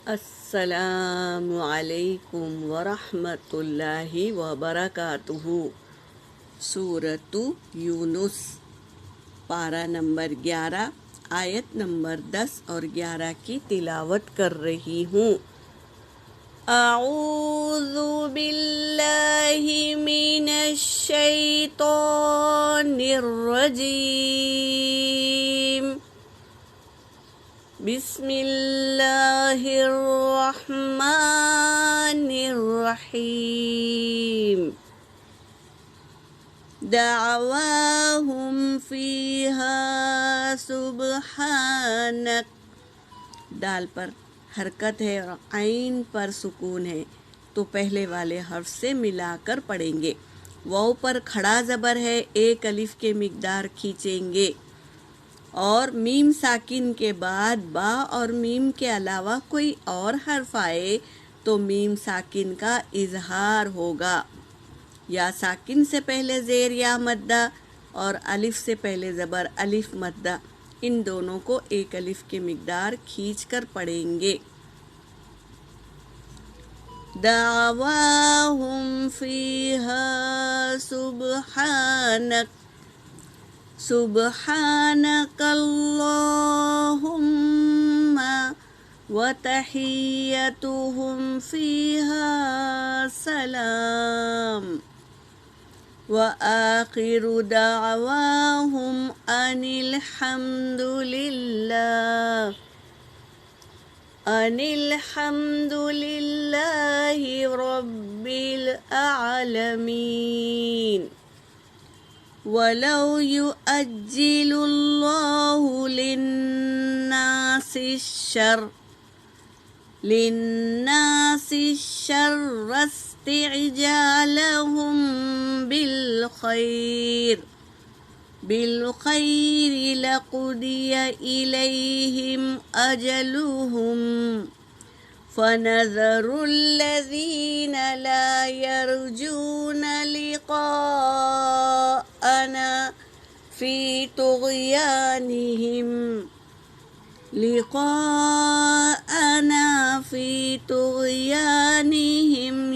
السلام علیکم ورحمۃ اللہ وبرکاتہ۔ سورۃ یونس، پارہ نمبر 11، آیت نمبر 10 اور 11 کی تلاوت کر رہی ہوں۔ اعوذ باللہ من الشیطان الرجیم، بسم اللہ الرحمن الرحیم۔ دعواہم فیہا سبحانک، دال پر حرکت ہے اور عین پر سکون ہے، تو پہلے والے حرف سے ملا کر پڑھیں گے۔ واو پر کھڑا زبر ہے، ایک الف کے مقدار کھینچیں گے، اور میم ساکن کے بعد با اور میم کے علاوہ کوئی اور حرف آئے تو میم ساکن کا اظہار ہوگا۔ یا ساکن سے پہلے زیر یا مدہ اور الف سے پہلے زبر الف مدہ، ان دونوں کو ایک الف کے مقدار کھینچ کر پڑھیں گے۔ دعواہم فیہا سبحانک، سبحانک اللہم وتحیتہم فیہا سلام، وآخر دعواہم ان الحمد للہ رب العالمین۔ وَلَوْ يُؤَجِّلُ اللَّهُ لِلنَّاسِ الشَّرَّ اسْتِعْجَالَهُم بِالْخَيْرِ لَقُضِيَ إِلَيْهِمْ أَجَلُهُمْ، فَنَذَرُ الَّذِينَ لَا يَرْجُونَ لِقَاءَنَا فِي طُغْيَانِهِمْ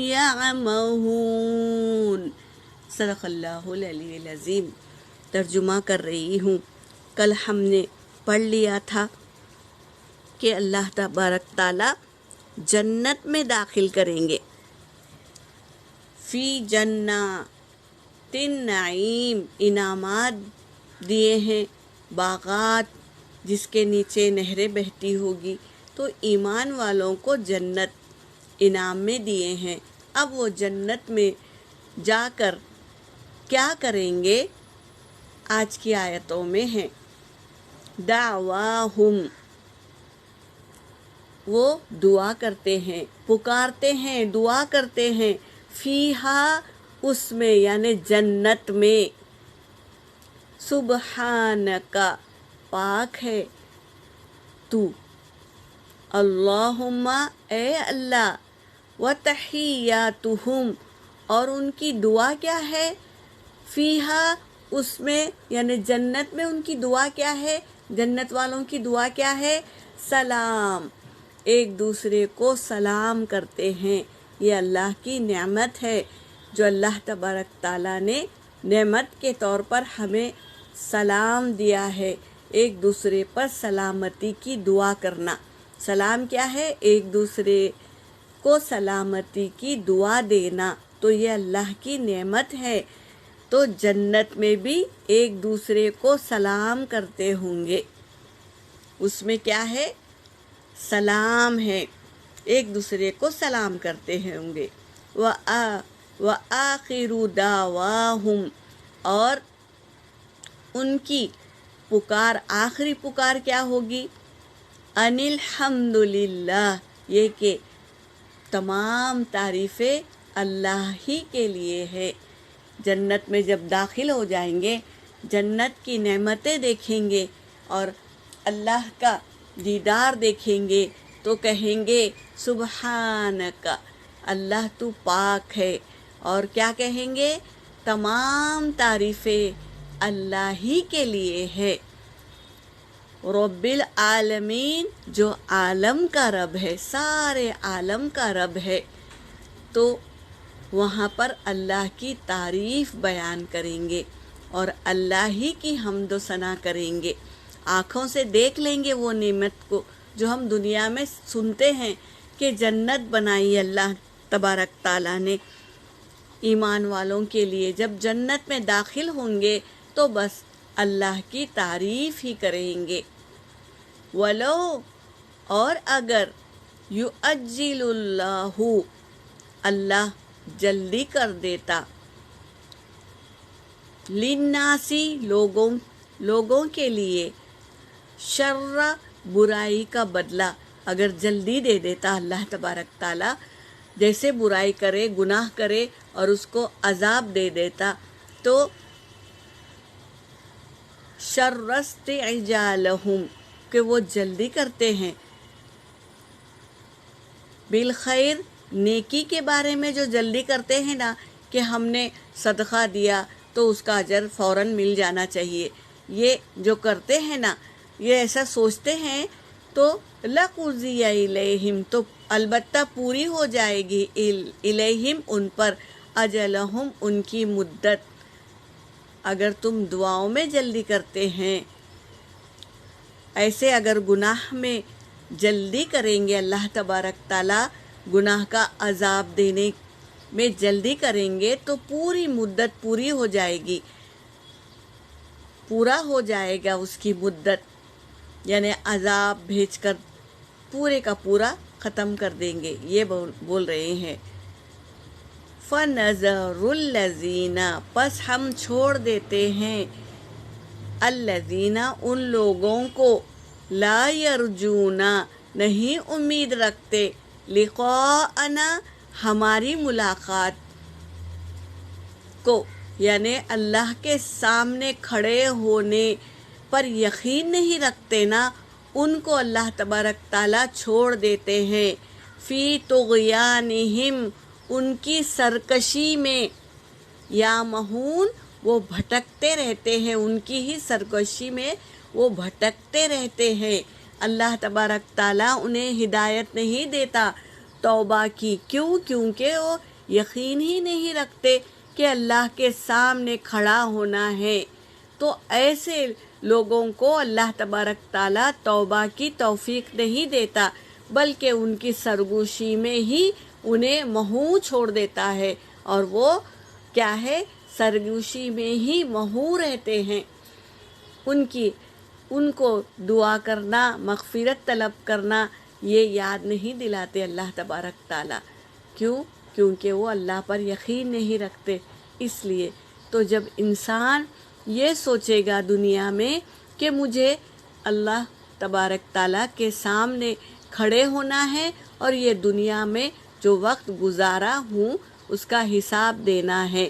يَعْمَهُونَ۔ صدق اللہ العلی العظیم۔ ترجمہ کر رہی ہوں۔ کل ہم نے پڑھ لیا تھا کہ اللہ تبارک تعالی جنت میں داخل کریں گے۔ فی جنات النعیم، انعامات دیے ہیں، باغات جس کے نیچے نہریں بہتی ہوگی، تو ایمان والوں کو جنت انعام میں دیے ہیں۔ اب وہ جنت میں جا کر کیا کریں گے، آج کی آیتوں میں ہیں۔ دعواہم، وہ دعا کرتے ہیں، پکارتے ہیں، دعا کرتے ہیں، فیہا، اس میں یعنی جنت میں، سبحانکا، پاک ہے تو، اللہم، اے اللہ، وتحیاتہم، اور ان کی دعا کیا ہے، فیہا، اس میں یعنی جنت میں ان کی دعا کیا ہے، جنت والوں کی دعا کیا ہے، سلام، ایک دوسرے کو سلام کرتے ہیں۔ یہ اللہ کی نعمت ہے جو اللہ تبارک تعالیٰ نے نعمت کے طور پر ہمیں سلام دیا ہے، ایک دوسرے پر سلامتی کی دعا کرنا۔ سلام کیا ہے، ایک دوسرے کو سلامتی کی دعا دینا، تو یہ اللہ کی نعمت ہے۔ تو جنت میں بھی ایک دوسرے کو سلام کرتے ہوں گے، اس میں کیا ہے، سلام ہے، ایک دوسرے کو سلام کرتے ہوں گے۔ وآخر دعواہم، اور ان کی پکار، آخری پکار کیا ہوگی، ان الحمد للہ، یہ کہ تمام تعریفیں اللہ ہی کے لیے ہے۔ جنت میں جب داخل ہو جائیں گے، جنت کی نعمتیں دیکھیں گے اور اللہ کا دیدار دیکھیں گے تو کہیں گے سبحانک، اللہ تو پاک ہے، اور کیا کہیں گے، تمام تعریفیں اللہ ہی کے لیے ہے۔ رب العالمین، جو عالم کا رب ہے، سارے عالم کا رب ہے، تو وہاں پر اللہ کی تعریف بیان کریں گے اور اللہ ہی کی حمد و ثنا کریں گے۔ آنکھوں سے دیکھ لیں گے وہ نعمت کو جو ہم دنیا میں سنتے ہیں کہ جنت بنائی اللہ تبارک تعالیٰ نے ایمان والوں کے لیے۔ جب جنت میں داخل ہوں گے تو بس اللہ کی تعریف ہی کریں گے۔ ولو، اور اگر یعجل اللہ، اللہ جلدی کر دیتا، للناسی، لوگوں کے لیے، شر، برائی کا بدلہ اگر جلدی دے دیتا اللہ تبارک تعالیٰ، جیسے برائی کرے، گناہ کرے اور اس کو عذاب دے دیتا، تو شر استعجالہم، کہ وہ جلدی کرتے ہیں، بالخیر، نیکی کے بارے میں جو جلدی کرتے ہیں نا کہ ہم نے صدقہ دیا تو اس کا اجر فوراً مل جانا چاہیے، یہ جو کرتے ہیں نا، یہ ایسا سوچتے ہیں، تو لَقُضِیَ إِلَیہم، تو البتہ پوری ہو جائے گی، الیہم، ان پر، اجلہم، ان کی مدت۔ اگر تم دعاؤں میں جلدی کرتے ہیں، ایسے اگر گناہ میں جلدی کریں گے، اللہ تبارک تعالیٰ گناہ کا عذاب دینے میں جلدی کریں گے تو پوری مدت پوری ہو جائے گی، پورا ہو جائے گا اس کی مدت، یعنی عذاب بھیج کر پورے کا پورا ختم کر دیں گے، یہ بول رہے ہیں۔ فَنَذَرُ الَّذِينَ، پس ہم چھوڑ دیتے ہیں، الَّذِينَ، ان لوگوں کو، لا یرجون، نہیں امید رکھتے، لقاءنا، ہماری ملاقات کو، یعنی اللہ کے سامنے کھڑے ہونے پر یقین نہیں رکھتے نا، ان کو اللہ تبارک تعالیٰ چھوڑ دیتے ہیں، فی طغیانہم، ان کی سرکشی میں، یا مہون، وہ بھٹکتے رہتے ہیں، ان کی ہی سرکشی میں وہ بھٹکتے رہتے ہیں۔ اللہ تبارک تعالیٰ انہیں ہدایت نہیں دیتا توبہ کی، کیونکہ وہ یقین ہی نہیں رکھتے کہ اللہ کے سامنے کھڑا ہونا ہے، تو ایسے لوگوں کو اللہ تبارک تعالیٰ توبہ کی توفیق نہیں دیتا، بلکہ ان کی سرگوشی میں ہی انہیں محو چھوڑ دیتا ہے، اور وہ کیا ہے، سرگوشی میں ہی محو رہتے ہیں۔ ان کو دعا کرنا، مغفرت طلب کرنا، یہ یاد نہیں دلاتے اللہ تبارک تعالیٰ، کیونکہ وہ اللہ پر یقین نہیں رکھتے۔ اس لیے تو جب انسان یہ سوچے گا دنیا میں کہ مجھے اللہ تبارک تعالیٰ کے سامنے کھڑے ہونا ہے اور یہ دنیا میں جو وقت گزارا ہوں اس کا حساب دینا ہے،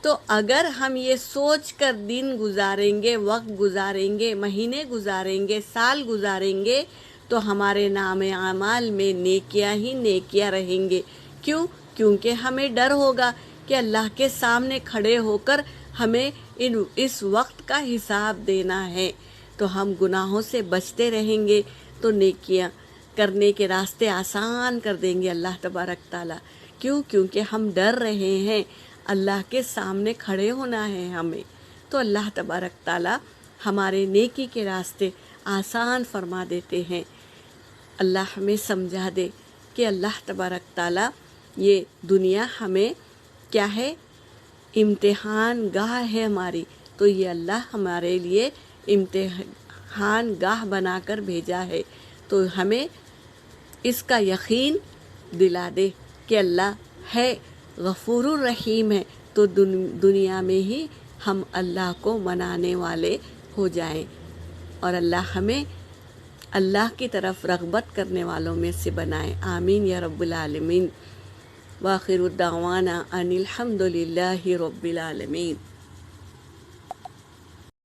تو اگر ہم یہ سوچ کر دن گزاریں گے، وقت گزاریں گے، مہینے گزاریں گے، سال گزاریں گے، تو ہمارے نام اعمال میں نیکیاں ہی نیکیاں رہیں گے۔ کیونکہ ہمیں ڈر ہوگا کہ اللہ کے سامنے کھڑے ہو کر ہمیں اس وقت کا حساب دینا ہے، تو ہم گناہوں سے بچتے رہیں گے، تو نیکیاں کرنے کے راستے آسان کر دیں گے اللہ تبارک تعالیٰ۔ کیونکہ ہم ڈر رہے ہیں، اللہ کے سامنے کھڑے ہونا ہے ہمیں، تو اللہ تبارک تعالیٰ ہمارے نیکی کے راستے آسان فرما دیتے ہیں۔ اللہ ہمیں سمجھا دے کہ اللہ تبارک تعالیٰ یہ دنیا ہمیں کیا ہے، امتحان گاہ ہے ہماری، تو یہ اللہ ہمارے لیے امتحان گاہ بنا کر بھیجا ہے، تو ہمیں اس کا یقین دلا دے کہ اللہ ہے، غفور الرحیم ہے، تو دنیا میں ہی ہم اللہ کو منانے والے ہو جائیں، اور اللہ ہمیں اللہ کی طرف رغبت کرنے والوں میں سے بنائے۔ آمین یا رب العالمین۔ وآخر الدعوانا ان الحمد للہ رب العالمین۔